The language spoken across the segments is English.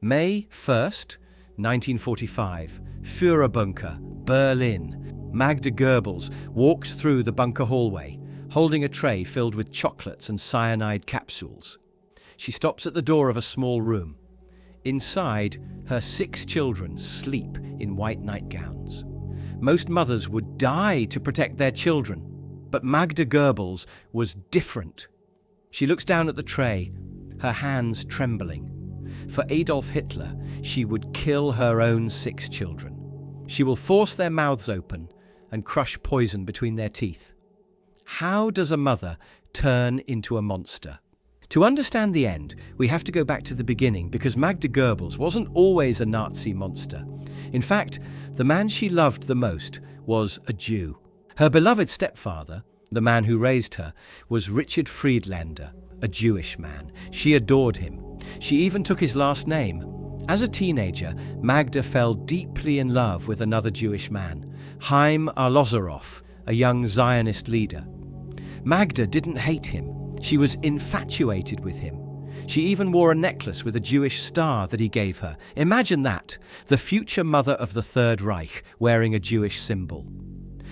May 1st, 1945, Führerbunker, Berlin. Magda Goebbels walks through the bunker hallway, holding a tray filled with chocolates and cyanide capsules. She stops at the door of a small room. Inside, her 6 children sleep in white nightgowns. Most mothers would die to protect their children, but Magda Goebbels was different. She looks down at the tray, her hands trembling. For Adolf Hitler, she would kill her own 6 children. She will force their mouths open and crush poison between their teeth. How does a mother turn into a monster? To understand the end, we have to go back to the beginning, because Magda Goebbels wasn't always a Nazi monster. In fact, the man she loved the most was a Jew. Her beloved stepfather, the man who raised her, was Richard Friedlander, a Jewish man. She adored him. She even took his last name. As a teenager, Magda fell deeply in love with another Jewish man, Chaim Arlosoroff, a young Zionist leader. Magda didn't hate him. She was infatuated with him. She even wore a necklace with a Jewish star that he gave her. Imagine that, the future mother of the Third Reich wearing a Jewish symbol.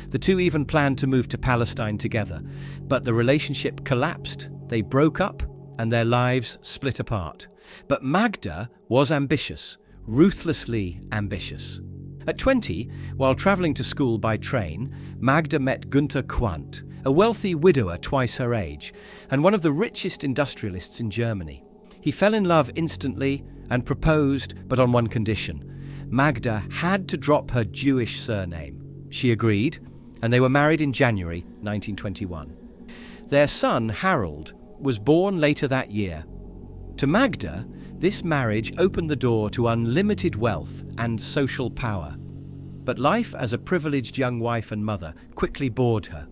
The two even planned to move to Palestine together, but the relationship collapsed. They broke up and their lives split apart. But Magda was ambitious, ruthlessly ambitious. At 20, while traveling to school by train, Magda met Günter Quandt, a wealthy widower twice her age, and one of the richest industrialists in Germany. He fell in love instantly and proposed, but on one condition. Magda had to drop her Jewish surname. She agreed, and they were married in January 1921. Their son, Harold, was born later that year. To Magda, this marriage opened the door to unlimited wealth and social power. But life as a privileged young wife and mother quickly bored her.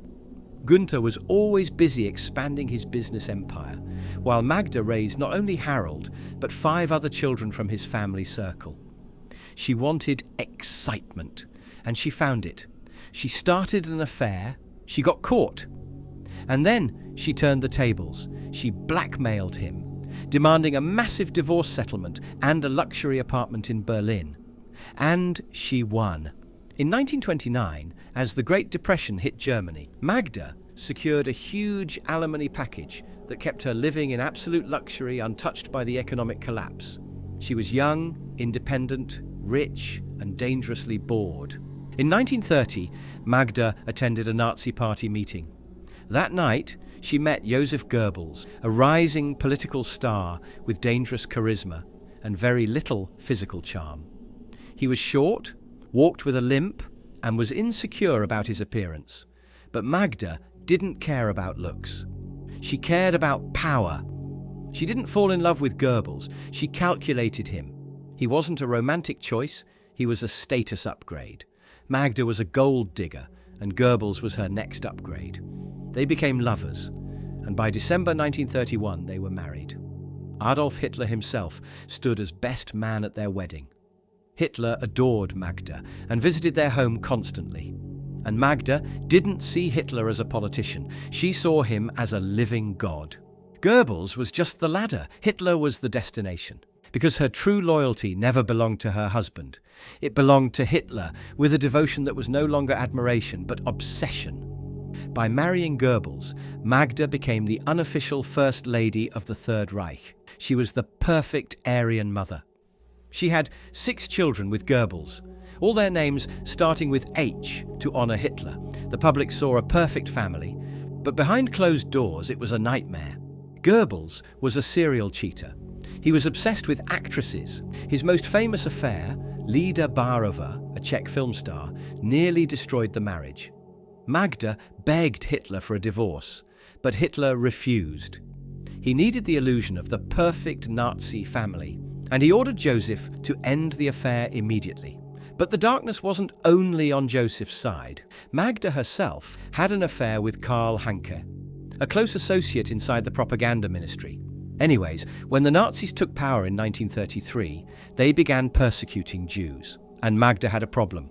Günter was always busy expanding his business empire, while Magda raised not only Harold, but 5 other children from his family circle. She wanted excitement, and she found it. She started an affair, she got caught. And then she turned the tables. She blackmailed him, demanding a massive divorce settlement and a luxury apartment in Berlin. And she won. In 1929, as the Great Depression hit Germany, Magda secured a huge alimony package that kept her living in absolute luxury, untouched by the economic collapse. She was young, independent, rich, and dangerously bored. In 1930, Magda attended a Nazi party meeting. That night, she met Joseph Goebbels, a rising political star with dangerous charisma and very little physical charm. He was short, walked with a limp, and was insecure about his appearance. But Magda didn't care about looks. She cared about power. She didn't fall in love with Goebbels. She calculated him. He wasn't a romantic choice, he was a status upgrade. Magda was a gold digger, and Goebbels was her next upgrade. They became lovers, and by December 1931 they were married. Adolf Hitler himself stood as best man at their wedding. Hitler adored Magda and visited their home constantly. And Magda didn't see Hitler as a politician. She saw him as a living god. Goebbels was just the ladder. Hitler was the destination. Because her true loyalty never belonged to her husband. It belonged to Hitler, with a devotion that was no longer admiration, but obsession. By marrying Goebbels, Magda became the unofficial First Lady of the Third Reich. She was the perfect Aryan mother. She had 6 children with Goebbels, all their names starting with H to honor Hitler. The public saw a perfect family, but behind closed doors it was a nightmare. Goebbels was a serial cheater. He was obsessed with actresses. His most famous affair, Lida Barova, a Czech film star, nearly destroyed the marriage. Magda begged Hitler for a divorce, but Hitler refused. He needed the illusion of the perfect Nazi family, and he ordered Joseph to end the affair immediately. But the darkness wasn't only on Joseph's side. Magda herself had an affair with Karl Hanke, a close associate inside the propaganda ministry. Anyways, when the Nazis took power in 1933, they began persecuting Jews, and Magda had a problem.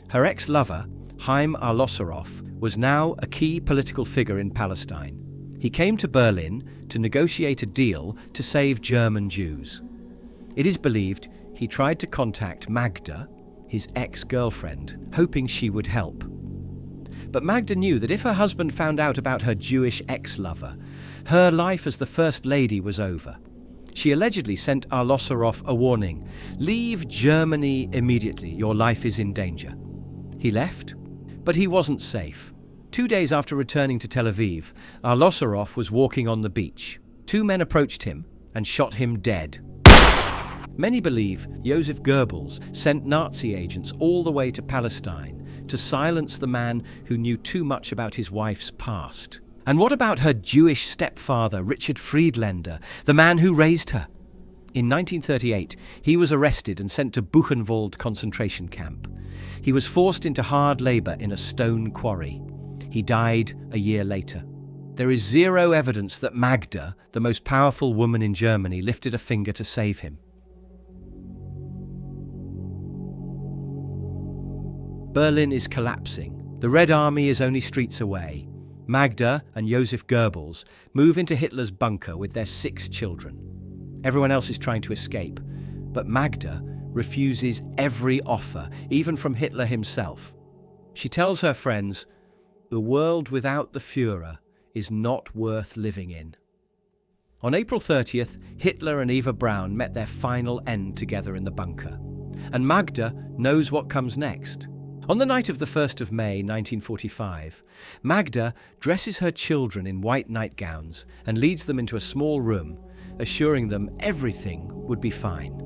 Her ex-lover, Chaim Arlosoroff, was now a key political figure in Palestine. He came to Berlin to negotiate a deal to save German Jews. It is believed he tried to contact Magda, his ex-girlfriend, hoping she would help. But Magda knew that if her husband found out about her Jewish ex-lover, her life as the First Lady was over. She allegedly sent Arlosoroff a warning: "Leave Germany immediately, your life is in danger." He left, but he wasn't safe. 2 days after returning to Tel Aviv, Arlosoroff was walking on the beach. 2 men approached him and shot him dead. Many believe Joseph Goebbels sent Nazi agents all the way to Palestine to silence the man who knew too much about his wife's past. And what about her Jewish stepfather, Richard Friedländer, the man who raised her? In 1938, he was arrested and sent to Buchenwald concentration camp. He was forced into hard labor in a stone quarry. He died a year later. There is zero evidence that Magda, the most powerful woman in Germany, lifted a finger to save him. Berlin is collapsing. The Red Army is only streets away. Magda and Joseph Goebbels move into Hitler's bunker with their 6 children. Everyone else is trying to escape, but Magda refuses every offer, even from Hitler himself. She tells her friends, "The world without the Führer is not worth living in." On April 30th, Hitler and Eva Braun met their final end together in the bunker. And Magda knows what comes next. On the night of the 1st of May 1945, Magda dresses her children in white nightgowns and leads them into a small room, assuring them everything would be fine.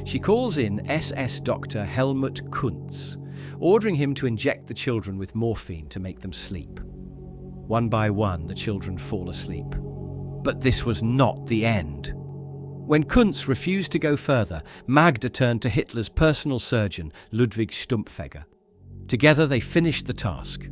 She calls in SS doctor Helmut Kuntz, ordering him to inject the children with morphine to make them sleep. One by one, the children fall asleep. But this was not the end. When Kuntz refused to go further, Magda turned to Hitler's personal surgeon, Ludwig Stumpfegger. Together they finished the task.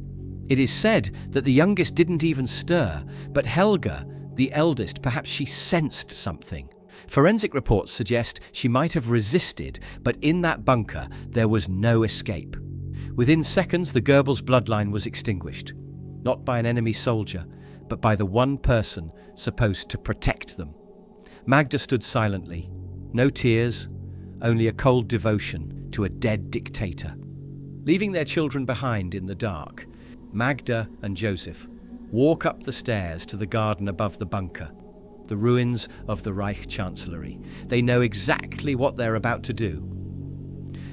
It is said that the youngest didn't even stir, but Helga, the eldest, perhaps she sensed something. Forensic reports suggest she might have resisted, but in that bunker there was no escape. Within seconds, the Goebbels bloodline was extinguished, not by an enemy soldier, but by the one person supposed to protect them. Magda stood silently, no tears, only a cold devotion to a dead dictator. Leaving their children behind in the dark, Magda and Joseph walk up the stairs to the garden above the bunker, the ruins of the Reich Chancellery. They know exactly what they're about to do.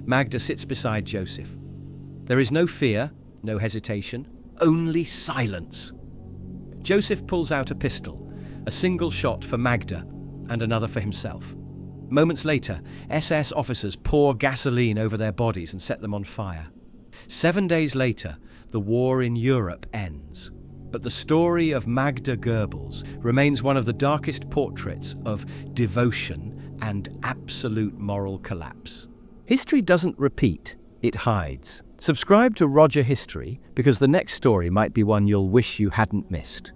Magda sits beside Joseph. There is no fear, no hesitation, only silence. Joseph pulls out a pistol, a single shot for Magda and another for himself. Moments later, SS officers pour gasoline over their bodies and set them on fire. 7 days later, the war in Europe ends. But the story of Magda Goebbels remains one of the darkest portraits of devotion and absolute moral collapse. History doesn't repeat, it hides. Subscribe to Roger History because the next story might be one you'll wish you hadn't missed.